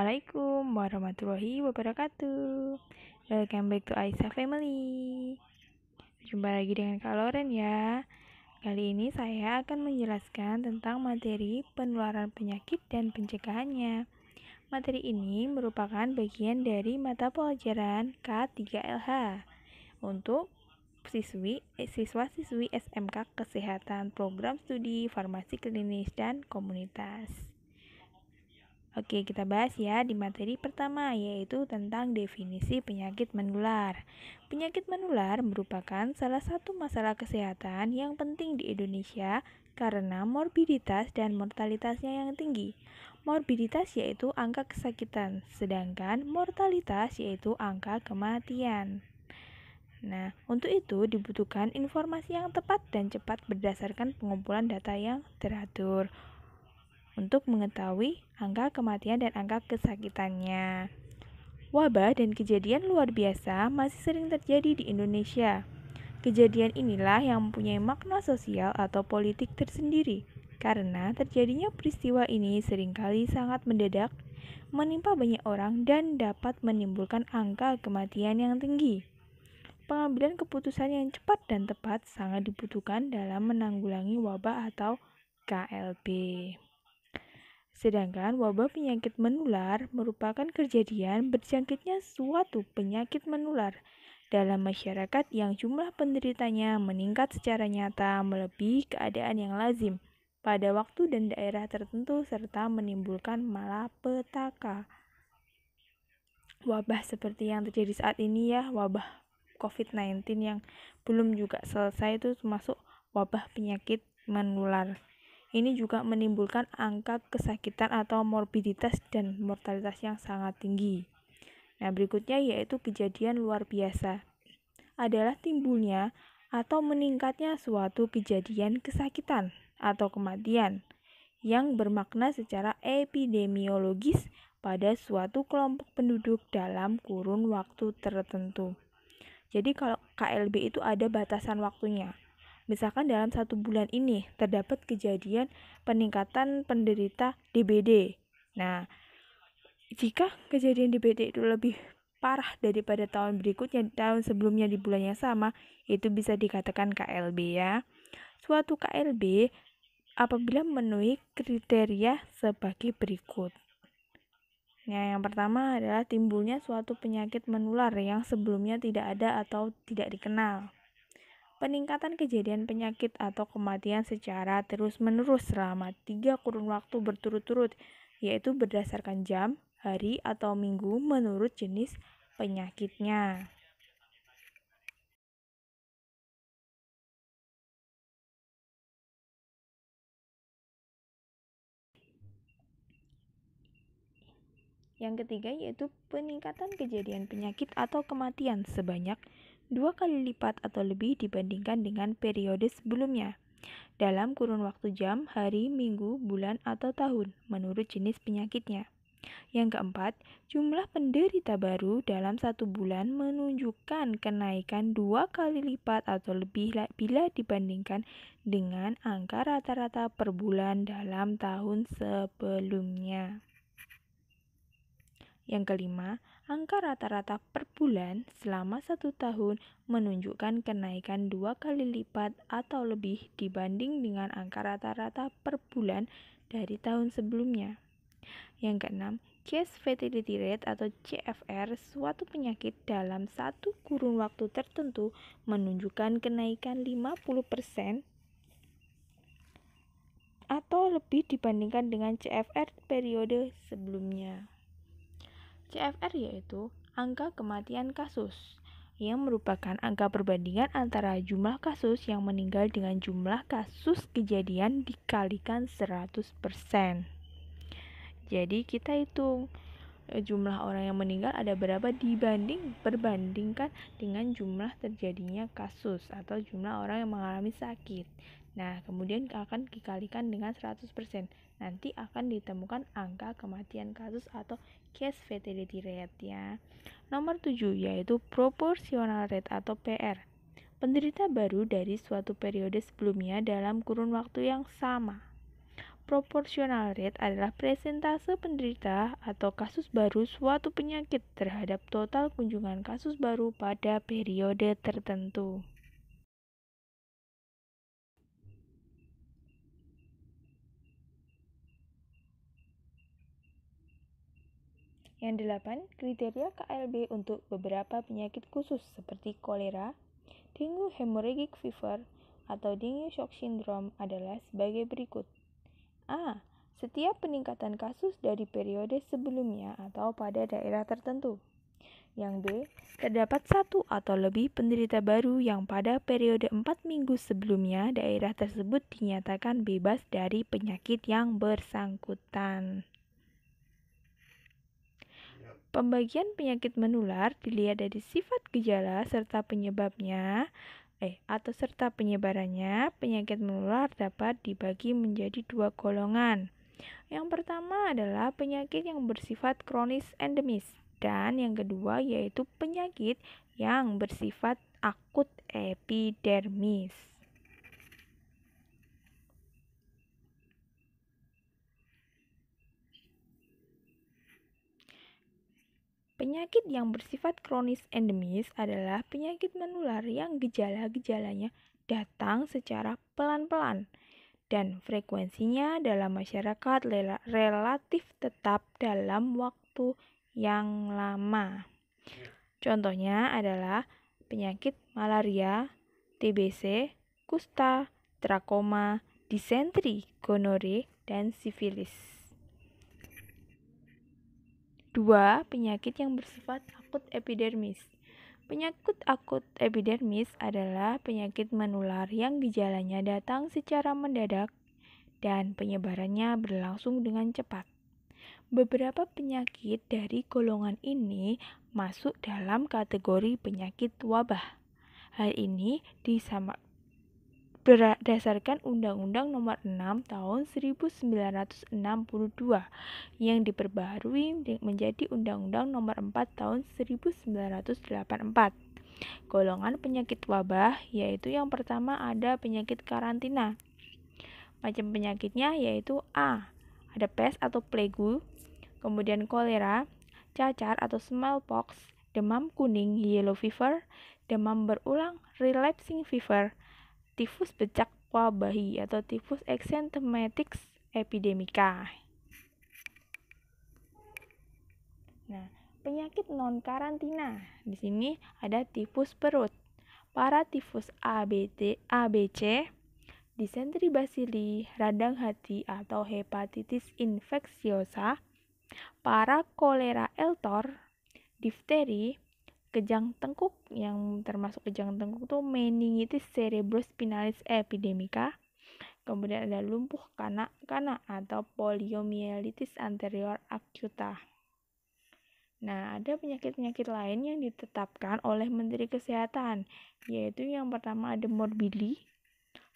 Assalamualaikum warahmatullahi wabarakatuh. Welcome back to Aisyah Family. Jumpa lagi dengan Kak Loren ya. Kali ini saya akan menjelaskan tentang materi penularan penyakit dan pencegahannya. Materi ini merupakan bagian dari mata pelajaran K3LH untuk siswa-siswi SMK Kesehatan Program Studi Farmasi Klinis dan Komunitas. Oke, kita bahas ya di materi pertama, yaitu tentang definisi penyakit menular. Penyakit menular merupakan salah satu masalah kesehatan yang penting di Indonesia karena morbiditas dan mortalitasnya yang tinggi. Morbiditas yaitu angka kesakitan, sedangkan mortalitas yaitu angka kematian. Nah, untuk itu dibutuhkan informasi yang tepat dan cepat berdasarkan pengumpulan data yang teratur untuk mengetahui angka kematian dan angka kesakitannya. Wabah dan kejadian luar biasa masih sering terjadi di Indonesia. Kejadian inilah yang mempunyai makna sosial atau politik tersendiri, karena terjadinya peristiwa ini seringkali sangat mendadak, menimpa banyak orang dan dapat menimbulkan angka kematian yang tinggi. Pengambilan keputusan yang cepat dan tepat sangat dibutuhkan dalam menanggulangi wabah atau KLB. Sedangkan wabah penyakit menular merupakan kejadian berjangkitnya suatu penyakit menular dalam masyarakat yang jumlah penderitanya meningkat secara nyata melebihi keadaan yang lazim pada waktu dan daerah tertentu serta menimbulkan malapetaka. Wabah seperti yang terjadi saat ini ya, wabah COVID-19 yang belum juga selesai itu termasuk wabah penyakit menular. Ini juga menimbulkan angka kesakitan atau morbiditas dan mortalitas yang sangat tinggi. Nah, berikutnya yaitu kejadian luar biasa. Adalah timbulnya atau meningkatnya suatu kejadian kesakitan atau kematian yang bermakna secara epidemiologis pada suatu kelompok penduduk dalam kurun waktu tertentu. Jadi kalau KLB itu ada batasan waktunya. Misalkan dalam 1 bulan ini terdapat kejadian peningkatan penderita DBD. Nah, jika kejadian DBD itu lebih parah daripada tahun berikutnya, tahun sebelumnya di bulan yang sama, itu bisa dikatakan KLB ya. Suatu KLB apabila memenuhi kriteria sebagai berikut. Nah, yang pertama adalah timbulnya suatu penyakit menular yang sebelumnya tidak ada atau tidak dikenal. Peningkatan kejadian penyakit atau kematian secara terus-menerus selama 3 kurun waktu berturut-turut, yaitu berdasarkan jam, hari, atau minggu menurut jenis penyakitnya. Yang ketiga yaitu peningkatan kejadian penyakit atau kematian sebanyak 2 kali lipat atau lebih dibandingkan dengan periode sebelumnya dalam kurun waktu jam, hari, minggu, bulan, atau tahun menurut jenis penyakitnya. Yang keempat, jumlah penderita baru dalam 1 bulan menunjukkan kenaikan 2 kali lipat atau lebih bila dibandingkan dengan angka rata-rata per bulan dalam tahun sebelumnya. Yang kelima, angka rata-rata per bulan selama 1 tahun menunjukkan kenaikan 2 kali lipat atau lebih dibanding dengan angka rata-rata per bulan dari tahun sebelumnya. Yang keenam, case fatality rate atau CFR suatu penyakit dalam 1 kurun waktu tertentu menunjukkan kenaikan 50% atau lebih dibandingkan dengan CFR periode sebelumnya. CFR yaitu angka kematian kasus, yang merupakan angka perbandingan antara jumlah kasus yang meninggal dengan jumlah kasus kejadian dikalikan 100%. Jadi kita hitung jumlah orang yang meninggal ada berapa perbandingkan dengan jumlah terjadinya kasus atau jumlah orang yang mengalami sakit. Nah, kemudian akan dikalikan dengan 100%. Nanti akan ditemukan angka kematian kasus atau case fatality rate ya. Nomor 7 yaitu proportional rate atau PR. Penderita baru dari suatu periode sebelumnya dalam kurun waktu yang sama. proportional rate adalah persentase penderita atau kasus baru suatu penyakit terhadap total kunjungan kasus baru pada periode tertentu. Yang 8, kriteria KLB untuk beberapa penyakit khusus seperti kolera, dengue hemorrhagic fever, atau dengue shock syndrome adalah sebagai berikut. A. Setiap peningkatan kasus dari periode sebelumnya atau pada daerah tertentu. Yang B. Terdapat satu atau lebih penderita baru yang pada periode 4 minggu sebelumnya daerah tersebut dinyatakan bebas dari penyakit yang bersangkutan. Pembagian penyakit menular dilihat dari sifat gejala serta penyebabnya atau serta penyebarannya. Penyakit menular dapat dibagi menjadi dua golongan. Yang pertama adalah penyakit yang bersifat kronis endemis, dan yang kedua yaitu penyakit yang bersifat akut epidermis. Penyakit yang bersifat kronis endemis adalah penyakit menular yang gejala-gejalanya datang secara pelan-pelan dan frekuensinya dalam masyarakat relatif tetap dalam waktu yang lama. Contohnya adalah penyakit malaria, TBC, kusta, trakoma, disentri, gonore, dan sifilis. 2. Penyakit yang bersifat akut epidermis. Penyakit akut epidermis adalah penyakit menular yang gejalanya datang secara mendadak dan penyebarannya berlangsung dengan cepat. Beberapa penyakit dari golongan ini masuk dalam kategori penyakit wabah. Hal ini berdasarkan Undang-Undang Nomor 6 Tahun 1962 yang diperbaharui menjadi Undang-Undang Nomor 4 Tahun 1984. Golongan penyakit wabah yaitu yang pertama ada penyakit karantina. Macam penyakitnya yaitu A. Ada pes atau plague, kemudian kolera, cacar atau smallpox, demam kuning yellow fever, demam berulang relapsing fever, tifus bercak wabahi atau tifus exanthematics epidemica. Nah, penyakit non karantina. Di sini ada tifus perut, paratifus ABC, disentri basili, radang hati atau hepatitis infeksiosa, parakolera eltor, difteri, kejang tengkuk, yang termasuk kejang tengkuk itu meningitis cerebrospinalis epidemica, kemudian ada lumpuh kanak-kanak atau poliomyelitis anterior acuta. Nah, ada penyakit-penyakit lain yang ditetapkan oleh Menteri Kesehatan, yaitu yang pertama ada morbili,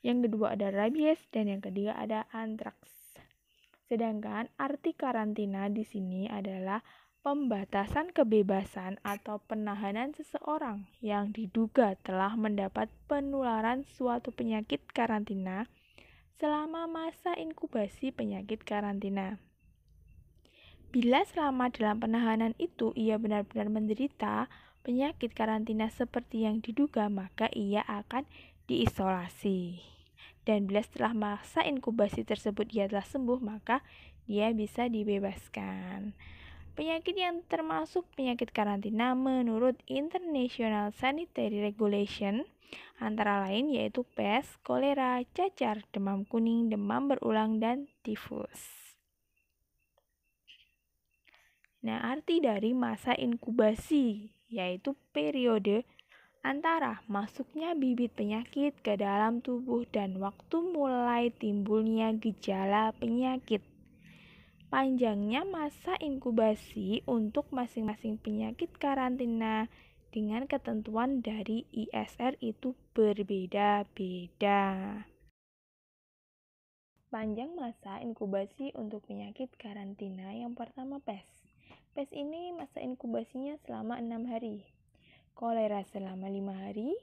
yang kedua ada rabies, dan yang ketiga ada antraks. Sedangkan arti karantina di sini adalah pembatasan kebebasan atau penahanan seseorang yang diduga telah mendapat penularan suatu penyakit karantina selama masa inkubasi penyakit karantina. Bila selama dalam penahanan itu ia benar-benar menderita penyakit karantina seperti yang diduga, maka ia akan diisolasi. Dan bila setelah masa inkubasi tersebut ia telah sembuh, maka dia bisa dibebaskan. Penyakit yang termasuk penyakit karantina menurut International Sanitary Regulation antara lain yaitu pes, kolera, cacar, demam kuning, demam berulang, dan tifus. Nah, arti dari masa inkubasi yaitu periode antara masuknya bibit penyakit ke dalam tubuh dan waktu mulai timbulnya gejala penyakit. Panjangnya masa inkubasi untuk masing-masing penyakit karantina dengan ketentuan dari ISR itu berbeda-beda. Panjang masa inkubasi untuk penyakit karantina yang pertama pes. Pes ini masa inkubasinya selama 6 hari. Kolera selama 5 hari,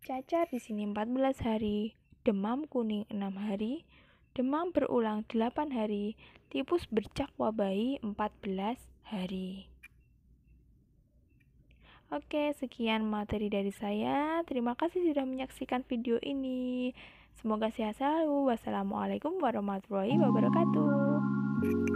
cacar di sini 14 hari, demam kuning 6 hari, demam berulang 8 hari, tipus bercak wabahi 14 hari. Oke, sekian materi dari saya. Terima kasih sudah menyaksikan video ini. Semoga sehat selalu. Wassalamualaikum warahmatullahi wabarakatuh.